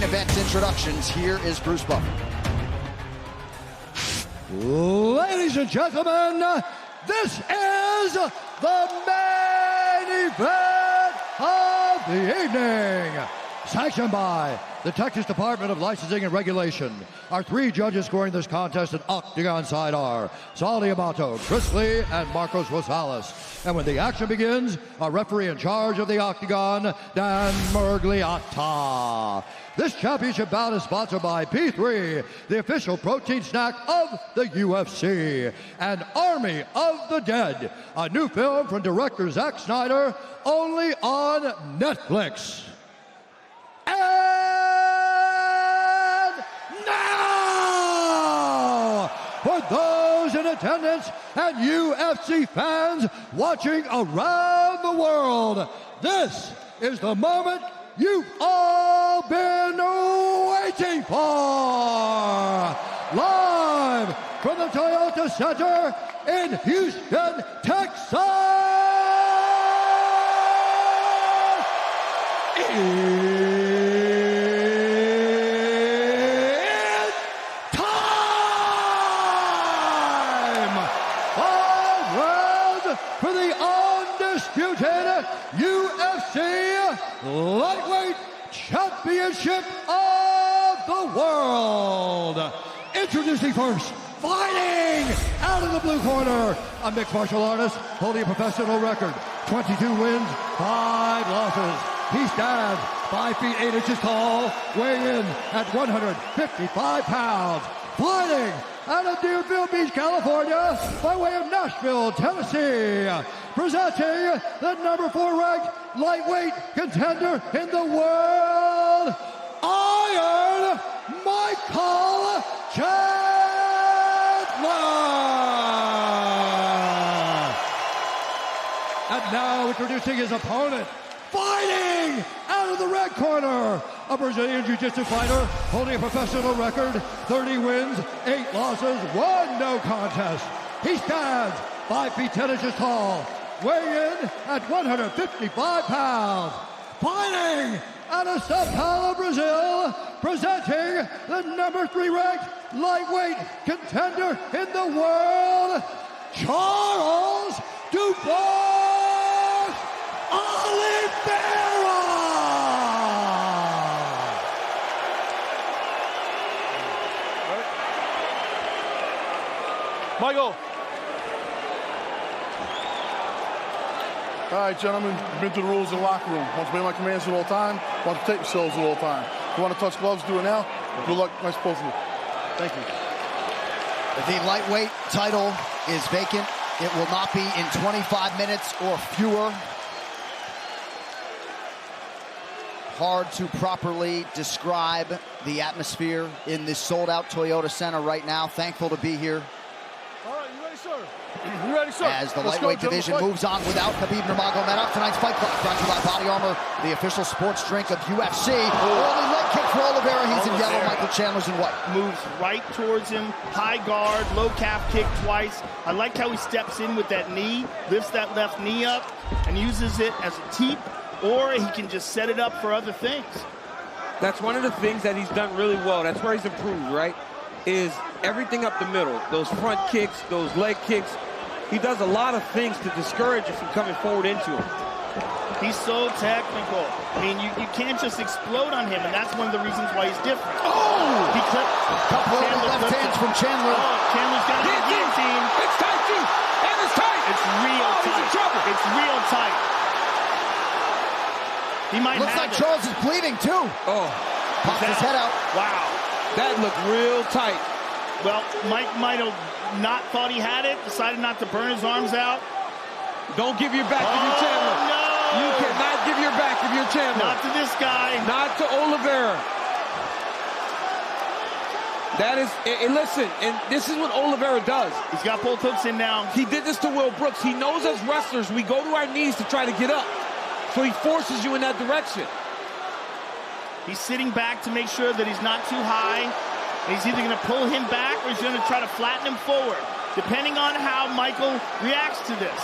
main event introductions, here is Bruce Buffer. Ladies and gentlemen, this is the main event of the evening. Sanctioned by the Texas Department of Licensing and Regulation. Our three judges scoring this contest at Octagon side are Saldi Amato, Chris Lee, and Marcos Rosales. And when the action begins, our referee in charge of the Octagon, Dan Mergliata. This championship bout is sponsored by P3, the official protein snack of the UFC, and Army of the Dead, a new film from director Zack Snyder, only on Netflix. And now, for those in attendance and UFC fans watching around the world, this is the moment you've all been waiting for. Live from the Toyota Center in Houston, Texas. For the undisputed UFC Lightweight Championship of the World. Introducing first, fighting out of the blue corner, a mixed martial artist holding a professional record, 22 wins, 5 losses. He stands 5 feet 8 inches tall, weighing in at 155 pounds. Fighting out of Deerfield Beach, California, by way of Nashville, Tennessee, presenting the number 4 ranked lightweight contender in the world, Iron Michael Chandler. And now introducing his opponent, fighting out of the red corner, a Brazilian Jiu-Jitsu fighter holding a professional record, 30 wins, 8 losses, 1 no contest. He stands 5 feet 10 inches tall, weighing in at 155 pounds. Fighting out of Sao Paulo, Brazil, presenting the number 3 ranked lightweight contender in the world, Charles Dubois Oliveira. Michael. All right, gentlemen, you've been through the rules in the locker room. Want to obey my commands at all time, want to take yourselves at all time. If you want to touch gloves, do it now. Good luck, nice both of you. Thank you. The lightweight title is vacant. It will not be in 25 minutes or fewer. Hard to properly describe the atmosphere in this sold-out Toyota Center right now. Thankful to be here. All right, you ready, sir? You ready, sir? As the Let's lightweight go, division moves on without Khabib Nurmagomedov. Tonight's fight clock brought to you by Body Armor, the official sports drink of UFC. Early leg kick for Oliveira. He's in yellow. Michael Chandler's in white. Moves right towards him. High guard, low calf kick twice. I like how he steps in with that knee, lifts that left knee up, and uses it as a teep, or he can just set it up for other things. That's one of the things that he's done really well. That's where he's improved, right? Is everything up the middle. Those front kicks, those leg kicks. He does a lot of things to discourage you from coming forward into him. He's so technical. I mean, you can't just explode on him, and that's one of the reasons why he's different. Oh! He clipped. Couple of left hands from Chandler. Oh, Chandler's got a guillotine. It's tight, too. And it's tight. It's real tight. He's in trouble. It's real tight. He might Looks have like it. Charles is bleeding, too. Oh, Pops his head out. Wow. that looked real tight. Well, Mike might have not thought he had it, decided not to burn his arms out. Don't give your back to your Chandler. No! You cannot give your back to your Chandler. Not to this guy. Not to Oliveira. That is, and listen, and this is what Oliveira does. He's got both hooks in now. He did this to Will Brooks. He knows as wrestlers, we go to our knees to try to get up. So he forces you in that direction. He's sitting back to make sure that he's not too high. He's either going to pull him back or he's going to try to flatten him forward, depending on how Michael reacts to this.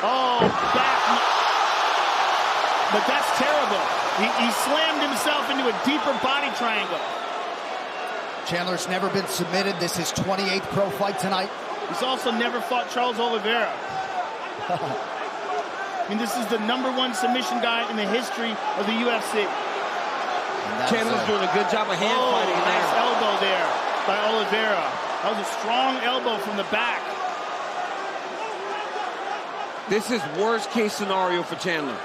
Oh, back. But that's terrible. He slammed himself into a deeper body triangle. Chandler's never been submitted. This is 28th pro fight tonight. He's also never fought Charles Oliveira. I mean, this is the #1 submission guy in the history of the UFC. Chandler's doing a good job of hand fighting in there. Nice elbow there by Oliveira. That was a strong elbow from the back. This is worst case scenario for Chandler.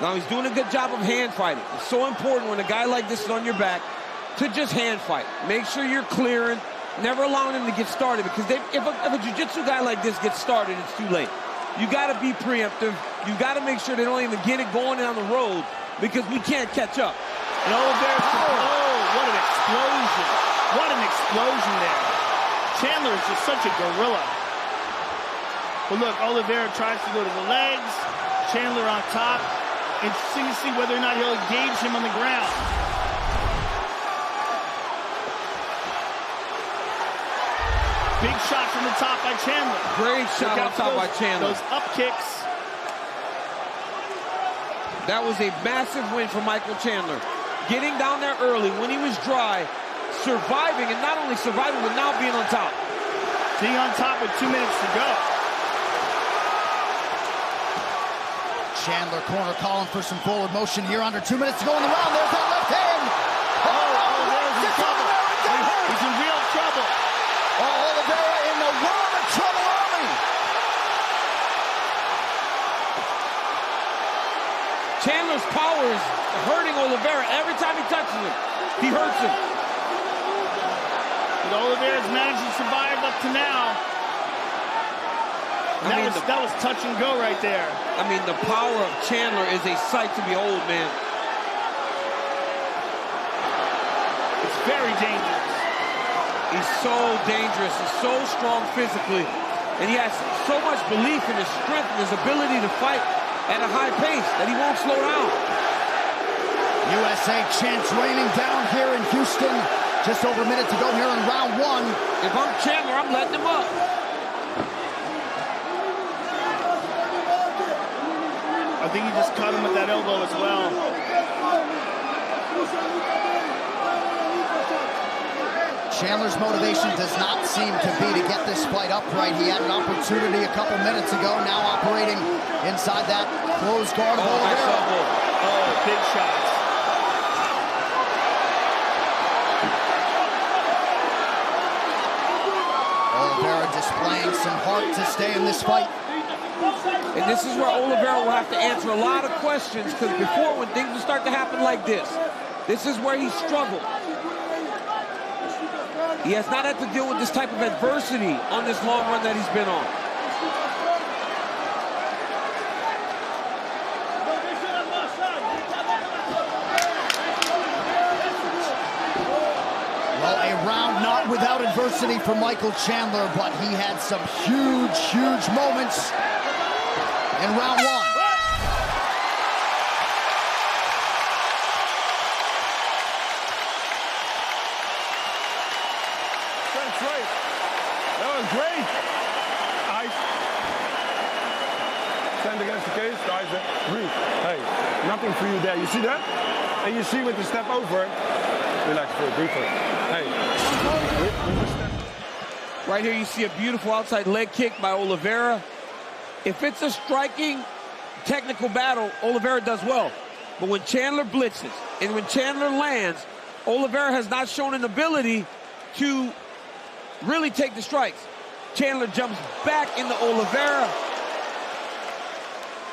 Now he's doing a good job of hand fighting. It's so important when a guy like this is on your back to just hand fight. Make sure you're clearing, never allowing him to get started, because if a jiu-jitsu guy like this gets started, it's too late. You got to be preemptive. You got to make sure they don't even get it going down the road, because we can't catch up. And Oliveira's what an explosion. What an explosion there. Chandler is just such a gorilla. But look, Oliveira tries to go to the legs. Chandler on top. Interesting to see whether or not he'll engage him on the ground. Big shot from the top by Chandler. Great shot on top by Chandler. Those up kicks. That was a massive win for Michael Chandler. Getting down there early when he was dry, surviving, and not only surviving, but now being on top. Being on top with 2 minutes to go. Chandler corner calling for some forward motion here. Under 2 minutes to go in the round. There's that left hand. Oliveira's in trouble. He's in real trouble. Oliveira in the world of trouble early. Chandler's power is hurting Oliveira. Every time he touches him, he hurts him. But Oliveira's managed to survive up to now. That was touch and go right there. I mean, the power of Chandler is a sight to behold, man. It's very dangerous. He's so dangerous. He's so strong physically. And he has so much belief in his strength and his ability to fight at a high pace that he won't slow down. USA chants raining down here in Houston. Just over a minute to go here in round 1. If I'm Chandler, I'm letting him up. I think he just cut him with that elbow as well. Chandler's motivation does not seem to be to get this fight upright. He had an opportunity a couple minutes ago, now operating inside that closed guard of Oliveira. Oh, big shots. Oliveira displaying some heart to stay in this fight. And this is where Oliveira will have to answer a lot of questions, because before, when things would start to happen like this is where he struggled. He has not had to deal with this type of adversity on this long run that he's been on. Well, a round not without adversity for Michael Chandler, but he had some huge, huge moments in round 1. That's right. That was great. Stand against the cage, guys. Breathe. Hey, nothing for you there. You see that? And you see with the step over, relax for a breathe. Hey, with the step. Right here, you see a beautiful outside leg kick by Oliveira. If it's a striking, technical battle, Oliveira does well. But when Chandler blitzes and when Chandler lands, Oliveira has not shown an ability to really take the strikes. Chandler jumps back into Oliveira.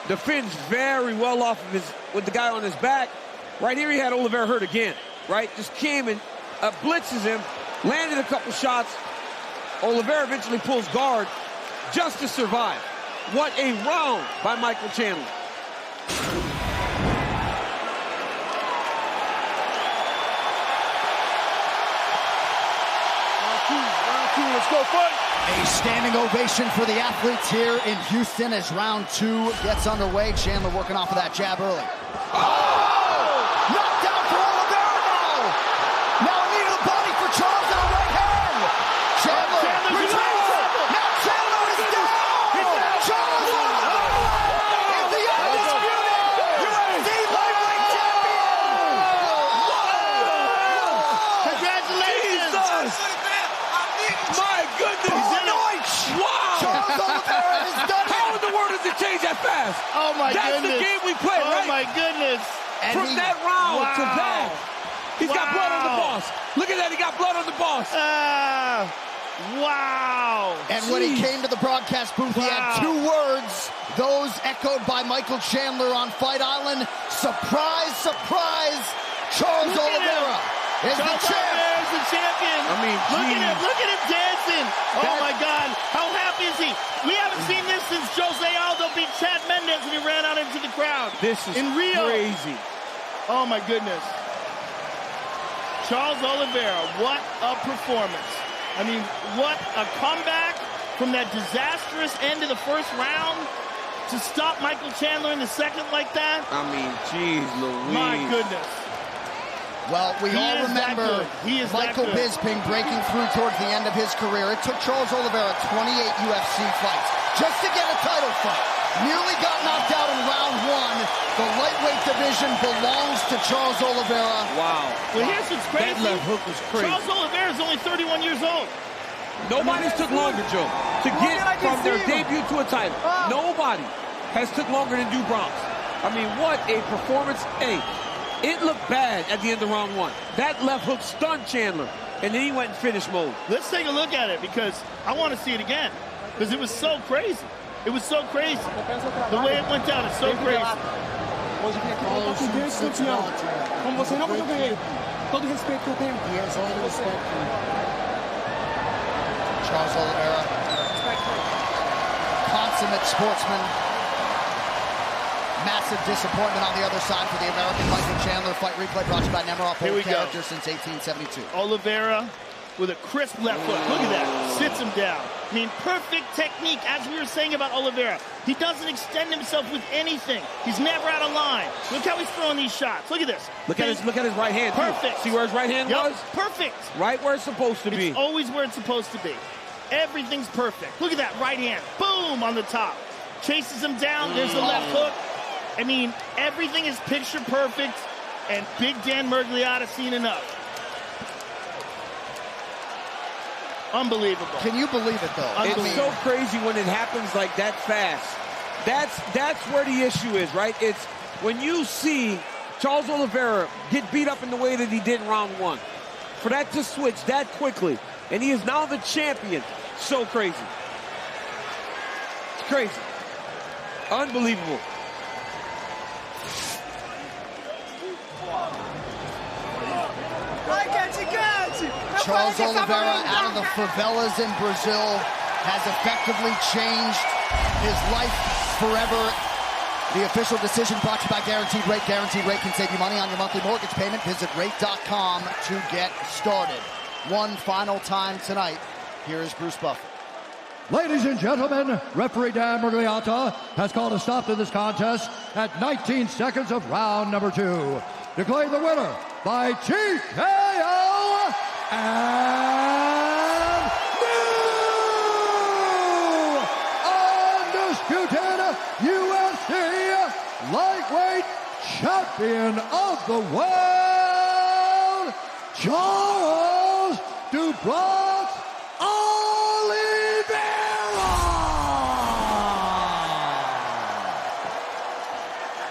Defends very well off of with the guy on his back. Right here, he had Oliveira hurt again, right? Just came and blitzes him, landed a couple shots. Oliveira eventually pulls guard just to survive. What a round by Michael Chandler. Round two, let's go fight. A standing ovation for the athletes here in Houston as round 2 gets underway. Chandler working off of that jab early. Knocked down for Oliveira now. Now a knee to the body for Charles on the right hand. Chandler returns. Now Chandler is down. Charles is the undisputed UFC lightweight champion. change that fast. Oh, my That's goodness. the game we play, right? Oh, my goodness. And From that round to that. He's got blood on the Wow. boss. Look at that. He got blood on the boss. Wow. And when he came to the broadcast booth, he had 2 words, those echoed by Michael Chandler on Fight Island. Surprise, surprise, Charles Oliveira is the champ. Oliveira is the champion. I mean, look at him dancing. Oh, my God. How happy is he? We haven't seen this since Jose Aldo beat Chad Mendes and he ran out into the crowd. This is in Rio. crazy. Oh, my goodness. Charles Oliveira, what a performance. I mean, what a comeback from that disastrous end of the first round to stop Michael Chandler in the second like that. I mean, geez, Louise. My goodness. Well, we all remember Michael Bisping breaking through towards the end of his career. It took Charles Oliveira 28 UFC fights just to get a title fight. Nearly got knocked out in round 1. The lightweight division belongs to Charles Oliveira. Wow. Well, here's what's crazy. That left hook was crazy. Charles Oliveira is only 31 years old. Nobody's took longer, Joe, to get from their debut to a title. Nobody has took longer than do Bronx. I mean, what a performance. Hey, it looked bad at the end of round 1. That left hook stunned Chandler, and then he went in finish mode. Let's take a look at it because I want to see it again because it was so crazy. It was so crazy. The way it went down is so crazy. Hoje vim aqui para bater dentro, campeão. Como você não, porque eu ganhei. Todo o respeito que eu tenho. He has all the respect. Charles Oliveira, consummate sportsman. Massive disappointment on the other side for the American Michael Chandler. Fight replay brought to you by Nemiroff, old character since 1872. Oliveira with a crisp left hook. Look at that. Sits him down. I mean, perfect technique, as we were saying about Oliveira. He doesn't extend himself with anything. He's never out of line. Look how he's throwing these shots. Look at this. Look at his right hand. Perfect. Too. See where his right hand was? Perfect. Right where it's supposed to be. It's always where it's supposed to be. Everything's perfect. Look at that right hand. Boom on the top. Chases him down. There's the left hook. I mean, everything is picture perfect. And Big Dan Miragliotta seen enough. Unbelievable. Can you believe it, though? It's so crazy when it happens like that fast. That's where the issue is, right? It's when you see Charles Oliveira get beat up in the way that he did in round 1. For that to switch that quickly, and he is now the champion. So crazy. It's crazy. Unbelievable. Charles Oliveira out of the favelas in Brazil has effectively changed his life forever. The official decision brought to you by Guaranteed Rate. Guaranteed Rate can save you money on your monthly mortgage payment. Visit rate.com to get started. One final time tonight. Here is Bruce Buffer. Ladies and gentlemen, referee Dan Miragliotta has called a stop to this contest at 19 seconds of round number 2. Declaring the winner by TKO and new undisputed UFC lightweight champion of the world, Charles